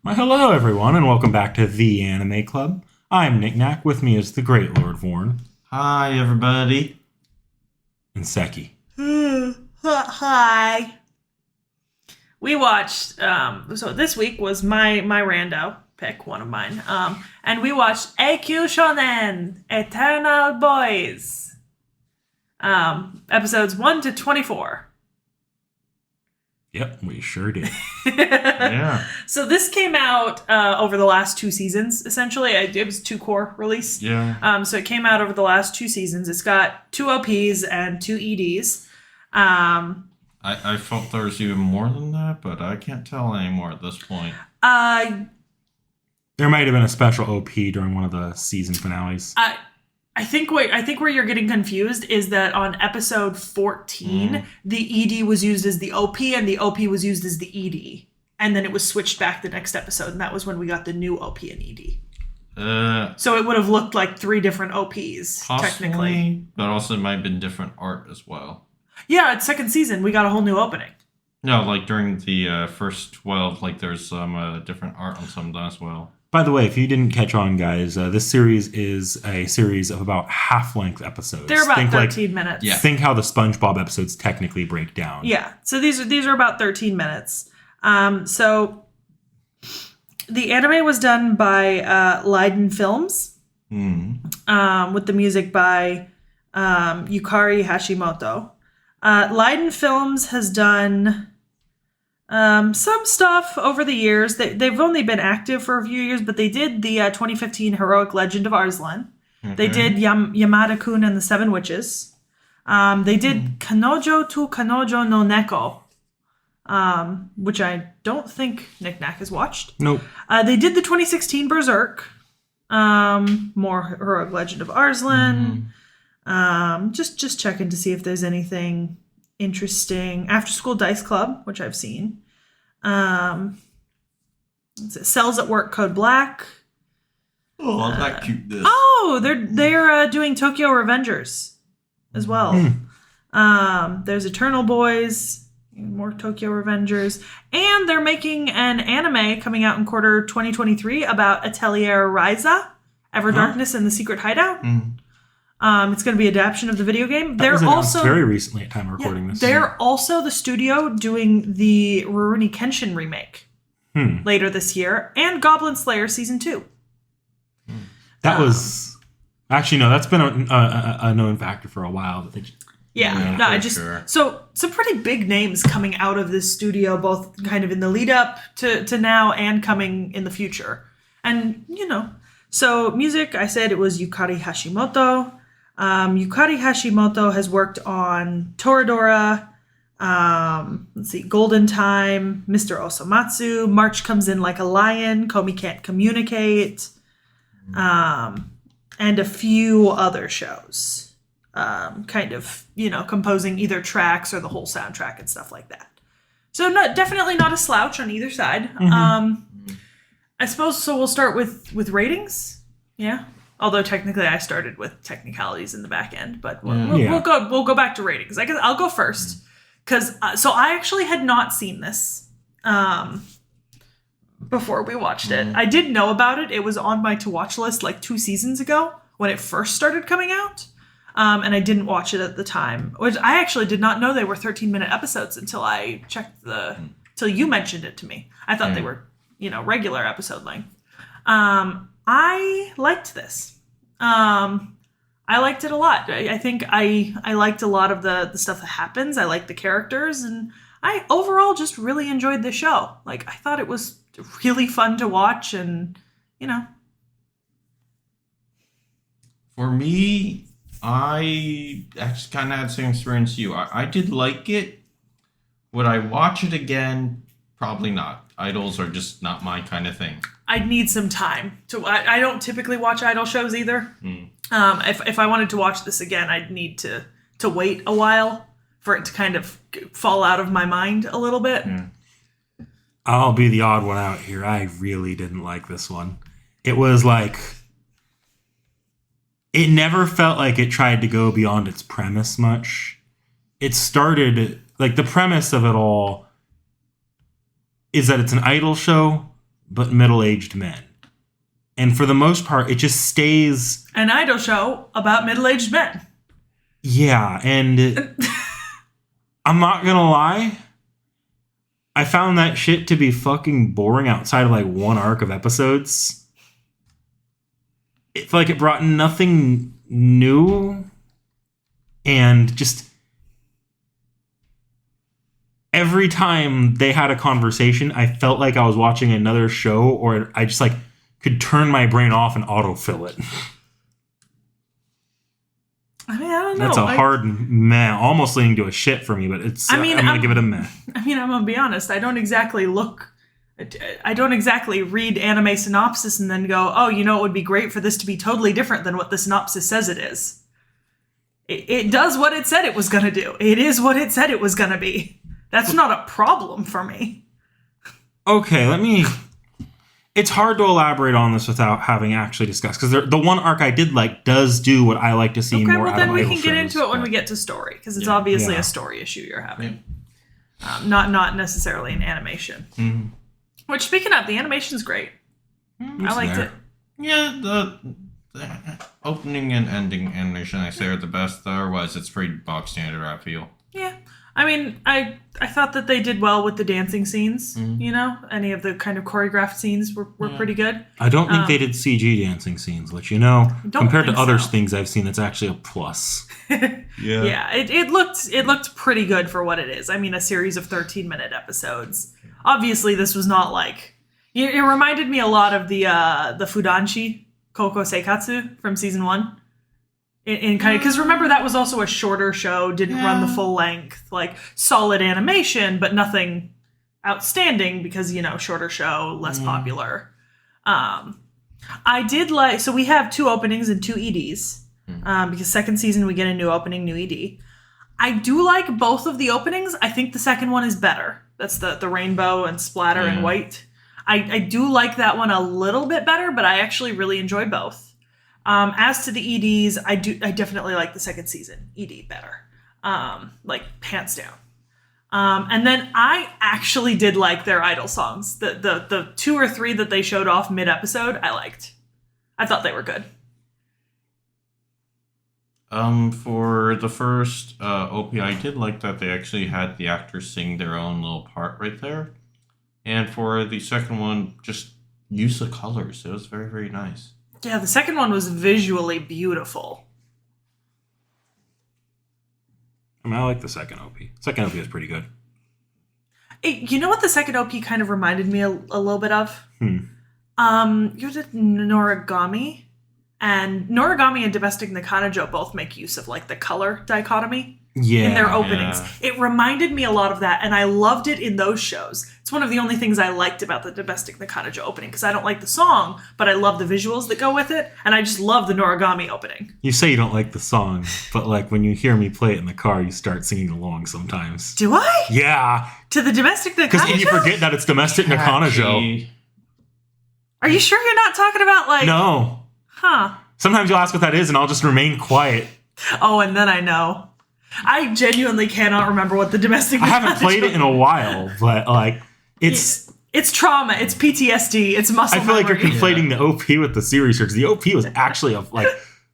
Why, hello, everyone, and welcome back to The Anime Club. I'm Nick Knack. With me is the great Lord Vorn. Hi, everybody. And Seki. Hi. We watched, so this week was my rando pick, one of mine. And we watched AQ Shonen, Eternal Boys. Episodes 1 to 24. Yep, we sure did. Yeah. So this came out over the last two seasons, essentially. It was a two-core release. Yeah. So it came out over the last two seasons. It's got 2 OPs and 2 EDs. I felt there was even more than that, but I can't tell anymore at this point. There might have been a special OP during one of the season finales. I think where you're getting confused is that on episode 14, the ED was used as the OP and the OP was used as the ED. And then it was switched back the next episode, and that was when we got the new OP and ED. So it would have looked like 3 different OPs, Possibly, technically. but also it might have been different art as well. Yeah, it's second season. We got a whole new opening. No, like during the first 12, like there's some different art on some as well. By the way, if you didn't catch on, guys, this series is a series of about half-length episodes. They're about 13 minutes. Yeah. Think how the SpongeBob episodes technically break down. Yeah. So these are about 13 minutes. So the anime was done by Leiden Films, with the music by Yukari Hashimoto. Leiden Films has done some stuff over the years. They've only been active for a few years, but they did the 2015 Heroic Legend of Arslan. They did Yamada-kun and the Seven Witches. They did Kanojo to Kanojo no Neko, which I don't think Nick Knack has watched. Nope. They did the 2016 Berserk, more Heroic Legend of Arslan. Just checking to see if there's anything interesting. After School Dice Club, which I've seen. Cells at Work Code Black. Oh, that cute this. Oh, they're doing Tokyo Revengers as well. There's Eternal Boys, more Tokyo Revengers, and they're making an anime coming out in quarter 2023 about Atelier Ryza, Ever Darkness and the Secret Hideout. It's going to be adaptation of the video game. That was announced very recently at time of recording this. They're also the studio doing the Rurouni Kenshin remake later this year, and Goblin Slayer Season 2. That was... Actually, no, that's been a known factor for a while. That they So some pretty big names coming out of this studio, both kind of in the lead up to now and coming in the future. And, so music, I said it was Yukari Hashimoto. Yukari Hashimoto has worked on Toradora, Golden Time, Mr. Osomatsu, March Comes In Like a Lion, Komi Can't Communicate, and a few other shows. Kind of, composing either tracks or the whole soundtrack and stuff like that. So definitely not a slouch on either side. I suppose, so we'll start with ratings. Yeah. Although technically I started with technicalities in the back end, but we'll go back to ratings. I guess I'll go first because so I actually had not seen this before we watched it. I did know about it. It was on my to watch list like 2 seasons ago when it first started coming out, and I didn't watch it at the time. Which I actually did not know they were 13-minute episodes until I checked till you mentioned it to me. I thought they were regular episode length. I liked this. I liked it a lot. I think I liked a lot of the stuff that happens. I liked the characters, and I overall just really enjoyed the show. Like, I thought it was really fun to watch, and, For me, I actually kind of had the same experience you. I did like it. Would I watch it again? Probably not. Idols are just not my kind of thing. I'd need some time to. I don't typically watch idol shows either. If I wanted to watch this again, I'd need to wait a while for it to kind of fall out of my mind a little bit. I'll be the odd one out here. I really didn't like this one. It was like... It never felt like it tried to go beyond its premise much. It started... Like, the premise of it all is that it's an idol show, but middle-aged men. And for the most part, it just stays... An idol show about middle-aged men. Yeah, and I'm not gonna lie, I found that shit to be fucking boring outside of like one arc of episodes. It felt like it brought nothing new, and just every time they had a conversation, I felt like I was watching another show, or I just like could turn my brain off and autofill it. I mean, I don't know. That's a hard meh, almost leaning to a shit for me, but it's. I'm gonna give it a meh. I mean, I'm gonna be honest. I don't exactly read anime synopsis and then go, oh, you know, it would be great for this to be totally different than what the synopsis says it is. It does what it said it was gonna do. It is what it said it was gonna be. That's not a problem for me. Okay, it's hard to elaborate on this without having actually discussed, because the one arc I did like does do what I like to see more out of idol shows. Okay, well then we can get into it when we get to story, because it's obviously a story issue you're having. Not necessarily an animation. Mm-hmm. Which, speaking of, the animation's great. I liked it. Yeah, the opening and ending animation I say are the best. Otherwise, it's pretty box standard, I feel. Yeah. I mean, I thought that they did well with the dancing scenes, you know? Any of the kind of choreographed scenes were pretty good. I don't think they did CG dancing scenes, let you know. Compared to other things I've seen, that's actually a plus. Yeah, it looked pretty good for what it is. I mean, a series of 13-minute episodes. Obviously, this was not like... It reminded me a lot of the Fudanshi Koko Seikatsu from season 1. In kind of, because remember, that was also a shorter show, didn't run the full length, like solid animation, but nothing outstanding because, you know, shorter show, less popular. I did like, so we have 2 openings and 2 EDs, because second season we get a new opening, new ED. I do like both of the openings. I think the second one is better. That's the rainbow and splatter and white. I do like that one a little bit better, but I actually really enjoy both. As to the EDs, I definitely like the second season ED better. Like hands down. And then I actually did like their idol songs. The 2 or 3 that they showed off mid-episode, I liked. I thought they were good. For the first OP, I did like that they actually had the actors sing their own little part right there. And for the second one, just use of colors. It was very, very nice. Yeah, the second one was visually beautiful. I mean, I like the second OP. Second OP is pretty good. Hey, you know what the second OP kind of reminded me a little bit of? You did Noragami. And Noragami and Domestic Nakanojo both make use of, like, the color dichotomy in their openings. Yeah. It reminded me a lot of that, and I loved it in those shows. It's one of the only things I liked about the Domestic Nakanojo opening, because I don't like the song, but I love the visuals that go with it, and I just love the Noragami opening. You say you don't like the song, but, like, when you hear me play it in the car, you start singing along sometimes. Do I? Yeah. To the Domestic Nakanojo? Because you forget that it's Domestic Nakanojo. Are you sure you're not talking about, like... No. Huh. Sometimes you'll ask what that is, and I'll just remain quiet. Oh, and then I know. I genuinely cannot remember what the Domestic... I haven't played it in a while, but, like, it's... It's trauma. It's PTSD. It's muscle memory. I feel like you're conflating the OP with the series here, because the OP was actually, like,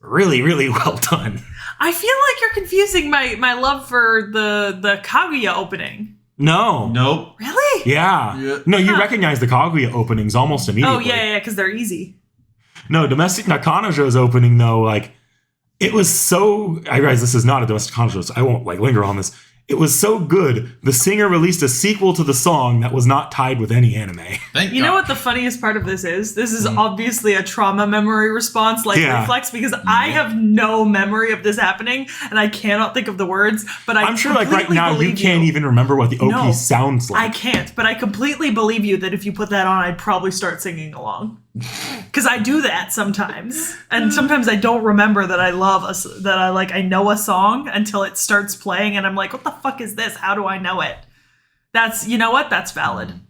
really, really well done. I feel like you're confusing my love for the Kaguya opening. No. Nope. Really? Yeah. No, you recognize the Kaguya openings almost immediately. Oh, yeah, because they're easy. No, Domestic Nakanojo's opening, though, like, it was so... I realize this is not a Domestic Nakanojo, so I won't, like, linger on this. It was so good, the singer released a sequel to the song that was not tied with any anime. Thank God. You know what the funniest part of this is? This is obviously a trauma memory response, like reflex, because I have no memory of this happening, and I cannot think of the words, but I'm sure, like, right now, you can't even remember what the OP sounds like. I can't, but I completely believe you that if you put that on, I'd probably start singing along. Because I do that sometimes, and sometimes I don't remember that I I know a song until it starts playing, and I'm like, what the fuck is this? How do I know it? That's, you know what? That's valid.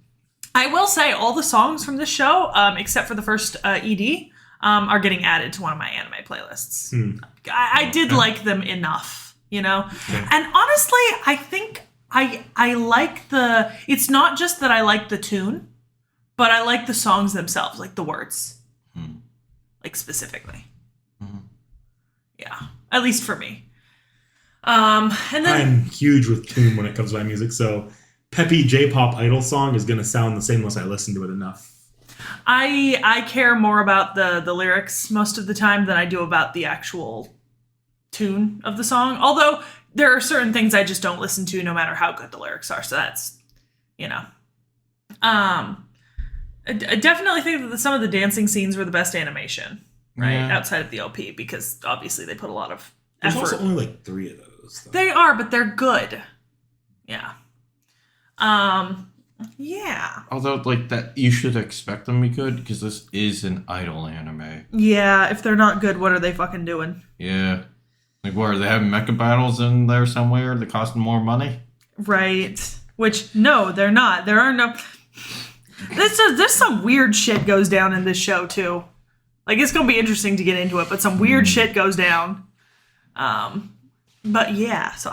I will say all the songs from this show, except for the first ED, are getting added to one of my anime playlists. I did like them enough, you know? Yeah. And honestly, I think I like it's not just that I like the tune, But I like the songs themselves, like the words. Like specifically. Yeah. At least for me. And then I'm huge with tune when it comes to my music, so peppy J-pop idol song is going to sound the same unless I listen to it enough. I care more about the lyrics most of the time than I do about the actual tune of the song. Although there are certain things I just don't listen to no matter how good the lyrics are. So that's, I definitely think that some of the dancing scenes were the best animation, right? Yeah. Outside of the OP, because obviously they put a lot of There's effort. also only like 3 of those. Though. They are, but they're good. Yeah. Yeah. Although, like, that you should expect them to be good because this is an idol anime. Yeah, if they're not good, what are they fucking doing? Yeah. Like, what, are they having mecha battles in there somewhere that cost them more money? Right. Which, no, they're not. There are no... There's some weird shit goes down in this show, too. Like, it's going to be interesting to get into it, but some weird shit goes down. But, yeah. So,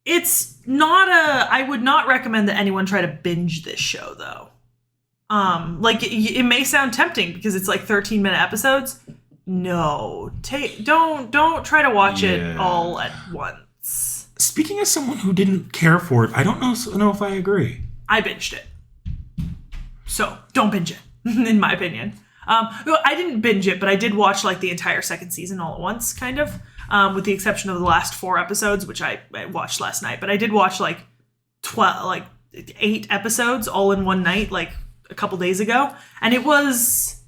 It's not I would not recommend that anyone try to binge this show, though. Like, it may sound tempting because it's like 13-minute episodes. No. Don't try to watch it all at once. Speaking as someone who didn't care for it, I don't know if I agree. I binged it. So, don't binge it, in my opinion. I didn't binge it, but I did watch, like, the entire second season all at once, kind of. With the exception of the last 4 episodes, which I watched last night. But I did watch, like, 8 episodes all in one night, like, a couple days ago. And it was...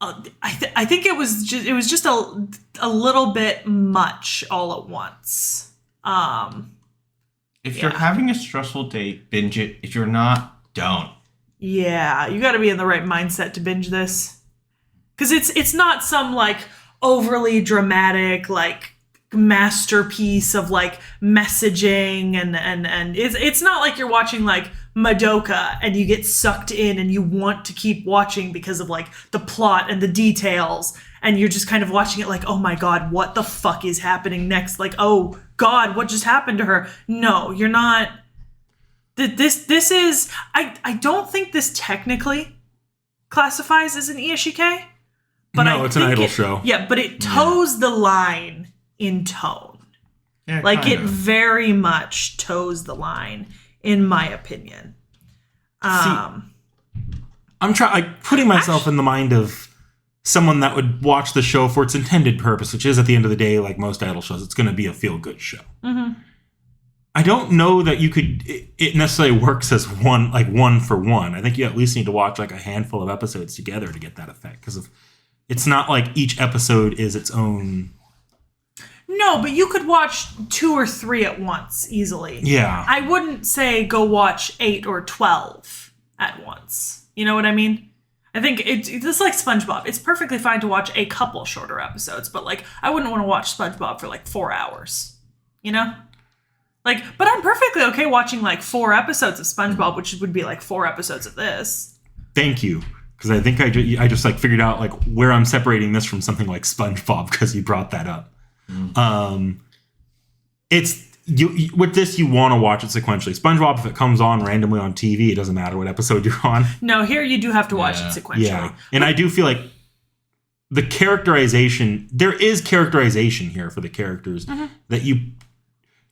I think it was just a little bit much all at once. If you're having a stressful day, binge it. If you're not, don't. Yeah, you got to be in the right mindset to binge this, because it's not some like overly dramatic like masterpiece of like messaging and it's not like you're watching like Madoka and you get sucked in and you want to keep watching because of like the plot and the details, and you're just kind of watching it like, oh my god, what the fuck is happening next? Like, oh god, what just happened to her? No, you're not. This is I don't think this technically classifies as an T.H.E, but no, it's an idol show. Yeah, but it toes the line in tone. Yeah, like kinda. it very much toes the line, in my opinion. I'm putting myself in the mind of someone that would watch the show for its intended purpose, which is at the end of the day, like most idol shows, it's going to be a feel-good show. Mm-hmm. I don't know that it necessarily works as one for one. I think you at least need to watch like a handful of episodes together to get that effect, because it's not like each episode is its own. No, but you could watch 2 or 3 at once easily. Yeah. I wouldn't say go watch 8 or 12 at once. You know what I mean? I think it's like SpongeBob. It's perfectly fine to watch a couple shorter episodes, but like I wouldn't want to watch SpongeBob for like 4 hours. You know? Like, but I'm perfectly okay watching like 4 episodes of SpongeBob, which would be like 4 episodes of this. Thank you. Because I think I just like figured out like where I'm separating this from something like SpongeBob, because you brought that up. It's with this, you want to watch it sequentially. SpongeBob, if it comes on randomly on TV, it doesn't matter what episode you're on. No, here you do have to watch it sequentially. Yeah, and I do feel like the characterization, there is characterization here for the characters that you,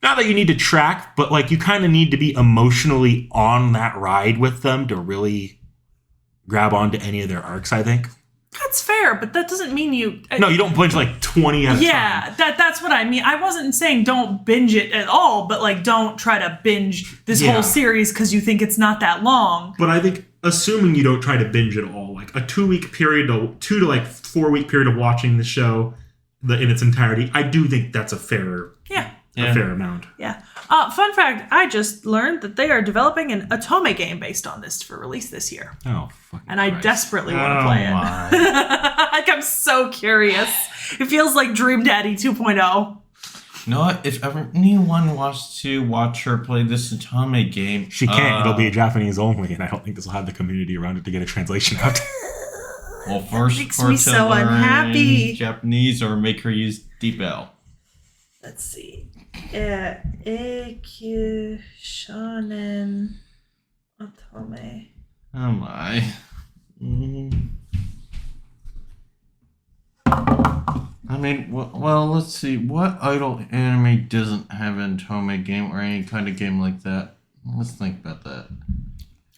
not that you need to track, but like you kind of need to be emotionally on that ride with them to really grab onto any of their arcs, I think. That's fair, but that doesn't mean you... No, you don't binge like 20 at a time. Yeah, that's what I mean. I wasn't saying don't binge it at all, but like don't try to binge this whole series because you think it's not that long. But I think assuming you don't try to binge it all, like a 2-week period, 2 to like 4-week period of watching the show in its entirety, I do think that's a fair amount. Yeah. Fun fact, I just learned that they are developing an Otome game based on this for release this year. Oh, fucking And I Christ. desperately want to play it. Like, I'm so curious. It feels like Dream Daddy 2.0. You know what? If ever anyone wants to watch her play this Otome game... She can't. It'll be Japanese only, and I don't think this will have the community around it to get a translation out. Well, first Makes me so unhappy. Japanese or make her use Deep L. Let's see. Eikyu Shonen Otome. Oh my. I mean, well, let's see. What idol anime doesn't have an Otome game or any kind of game like that? Let's think about that.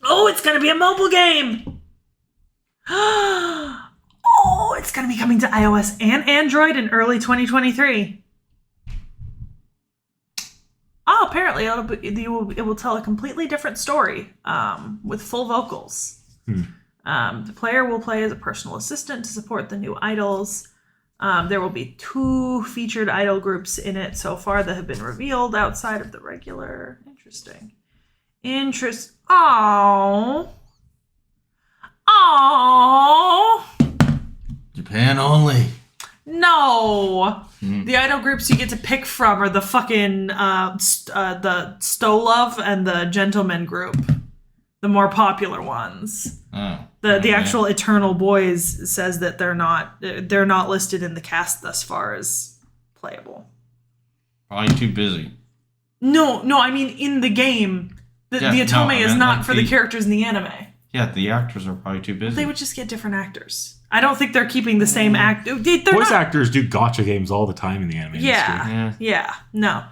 Oh, it's gonna be a mobile game! Oh, it's gonna be coming to iOS and Android in early 2023. Oh, apparently it will tell a completely different story with full vocals. The player will play as a personal assistant to support the new idols. There will be 2 featured idol groups in it so far that have been revealed outside of the regular. Interesting. Oh. Japan only. No. The idol groups you get to pick from are the fucking the Stolove and the Gentleman group, the more popular ones. The actual Eternal Boys says that they're not listed in the cast thus far as playable. Probably too busy. No, I mean in the game, the Otome is not like for the characters in the anime. Yeah, the actors are probably too busy. They would just get different actors. I don't think they're keeping the same actor. Voice actors do gacha games all the time in the anime industry. Yeah, no.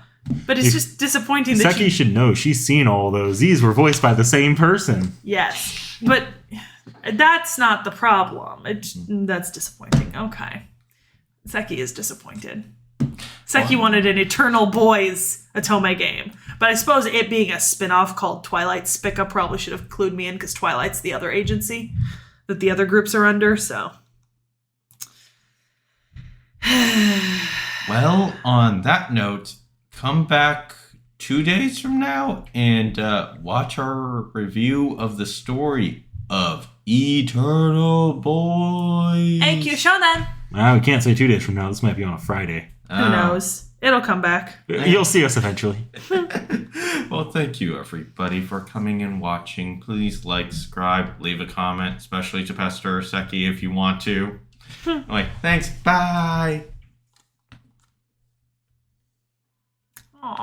But it's just disappointing that Seki should know. She's seen all those. These were voiced by the same person. Yes, but that's not the problem. That's disappointing. Okay. Seki is disappointed. Seki wanted an Eternal Boys Otome game. But I suppose it being a spin-off called Twilight Spica probably should have clued me in because Twilight's the other agency that the other groups are under, so. Well, on that note, come back 2 days from now and watch our review of the story of Eternal Boys. Thank you, Shonen. We can't say 2 days from now. This might be on a Friday. Who knows? It'll come back. You'll see us eventually. Well, thank you, everybody, for coming and watching. Please like, subscribe, leave a comment, especially to Pastor Seki if you want to. Anyway, thanks. Bye. Aww.